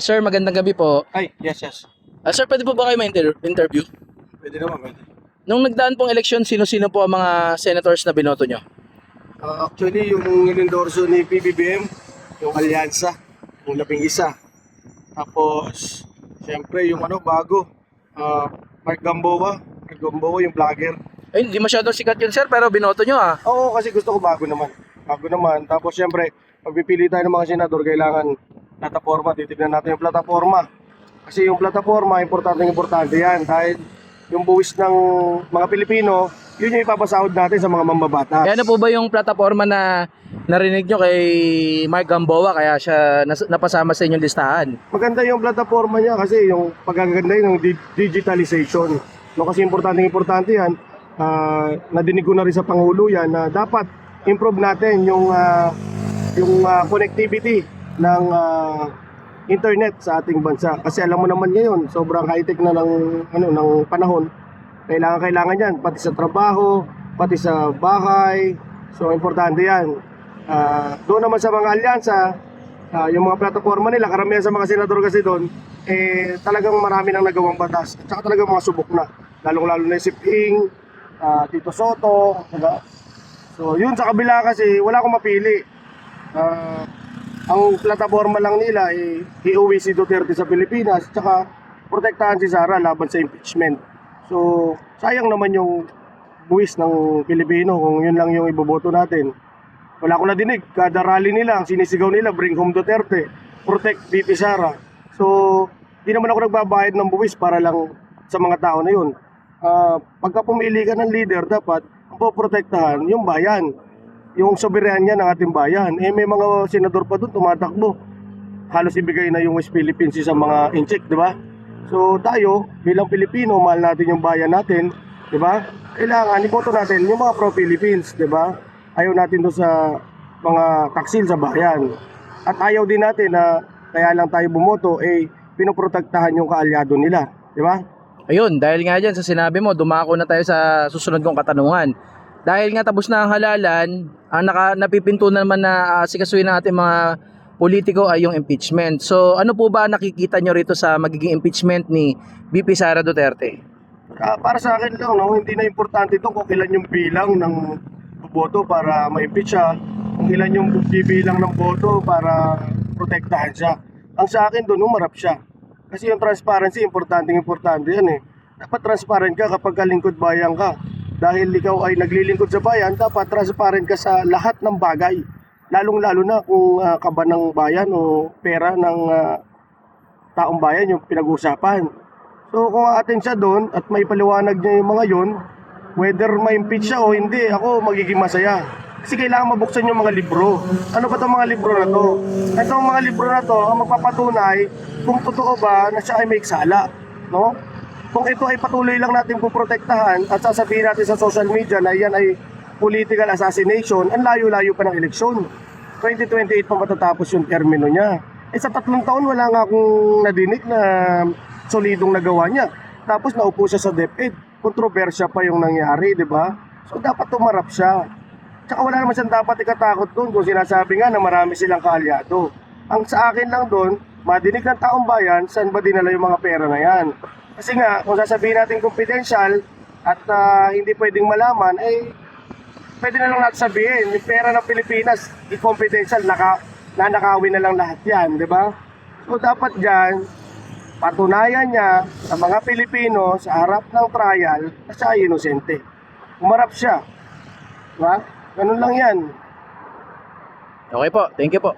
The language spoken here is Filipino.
Sir, magandang gabi po. Ay, yes. Sir, pwede po ba kayo ma-interview? Pwede naman, pwede. Nung nagdaan pong eleksyon, sino-sino po ang mga senators na binoto nyo? Actually, yung inendorso ni PBBM, yung alyansa, yung 11. Tapos, siyempre, yung bago, Mark Gamboa. Mark Gamboa, yung vlogger. Ay, hindi masyadong sikat yun, sir, pero binoto nyo Oo, kasi gusto ko bago naman. Bago naman. Tapos, siyempre, pag pipili tayo ng mga senador, kailangan plataforma. Titignan natin yung plataforma. Kasi yung plataforma, importante yan. Dahil yung buwis ng mga Pilipino, yun yung ipapasahod natin sa mga mambabatas. Kaya ano po ba yung plataforma na narinig nyo kay Mark Gamboa kaya siya napasama sa inyong listahan? Maganda yung plataforma niya kasi yung pagkaganda yun, yung digitalization. No, kasi importante yan. Nadinig ko na rin sa Pangulo yan na dapat improve natin yung connectivity ng internet sa ating bansa. Kasi alam mo naman ngayon, sobrang high-tech na ng panahon. Kailangan yan, pati sa trabaho, pati sa bahay. So, importante yan. Doon naman sa mga alyansa, yung mga plataforma nila, karamihan sa mga senador kasi doon, talagang marami nang nagawang batas. At saka talagang mga subok na. Lalong-lalo na yung Siping, Tito Soto, diba? So, yun sa kabila kasi, wala akong mapili. Ang plataforma lang nila ay iuwi si Duterte sa Pilipinas, tsaka protektahan si Sara laban sa impeachment. So, sayang naman yung buwis ng Pilipino kung yun lang yung iboboto natin. Wala akong nadinig. Kada rally nila, ang sinisigaw nila, bring home Duterte, protect VP Sara. So, di naman ako nagbabayad ng buwis para lang sa mga tao na yun. Pagka pumili ka ng leader, dapat ang poprotektahan yung bayan, yung soberanya ng ating bayan. May mga senador pa doon tumatakbo. Halos ibigay na yung West Philippines sa mga incheck, di ba? So tayo, bilang Pilipino, mahal natin yung bayan natin, di ba? Kailangan iboto natin yung mga pro-Philippines, di ba? Ayaw natin doon sa mga taksil sa bayan. At ayaw din natin na kaya lang tayo bumoto, pinoprotektahan yung kaalyado nila, di ba? Ayun, dahil nga dyan sa sinabi mo, dumako na tayo sa susunod kong katanungan. Dahil nga tapos na ang halalan, ang napipinto naman na sikasuin ng ating mga politiko ay yung impeachment. So ano po ba nakikita nyo rito sa magiging impeachment ni VP Sara Duterte? Para sa akin lang, hindi na importante ito kung ilan yung bilang ng boto para ma-impeach siya, kung ilan yung bibilang ng boto para protektahan siya. Ang sa akin doon, umarap siya. Kasi yung transparency, importante yan . Dapat transparent ka kapag kalingkod bayan ka. Dahil ikaw ay naglilingkod sa bayan, dapat transparent ka sa lahat ng bagay. Lalong-lalo na kung kaba ng bayan o pera ng taong bayan yung pinag-uusapan. So kung atin siya doon at may paliwanag niya yung mga yun, whether ma-impeach siya o hindi, ako magiging masaya. Kasi kailangan mabuksan yung mga libro. Ano ba itong mga libro na to? Itong mga libro na to ang magpapatunay kung totoo ba na siya ay may sala. No? Kung ito ay patuloy lang natin puprotektahan at sasabihin natin sa social media na yan ay political assassination, ang layo-layo pa ng eleksyon. 2028 pa matatapos yung termino niya. Sa 3 taon wala nga akong nadinig na solidong nagawa niya. Tapos naupo siya sa DepEd. Kontrobersya pa yung nangyari, di ba? So dapat tumarap siya. Tsaka wala naman siyang dapat ikatakot doon kung sinasabi nga na marami silang kaalyado. Ang sa akin lang doon, madinig ng taong bayan, saan ba dinala yung mga pera na yan? Kasi nga, kung sasabihin natin confidential at hindi pwedeng malaman, pwede na lang natin sabihin, yung pera ng Pilipinas, i-confidential, nanakawin na lang lahat yan, di ba? So dapat dyan, patunayan niya sa mga Pilipino sa harap ng trial na siya ay inosente. Umarap siya. Diba? Ganun lang yan. Okay po, thank you po.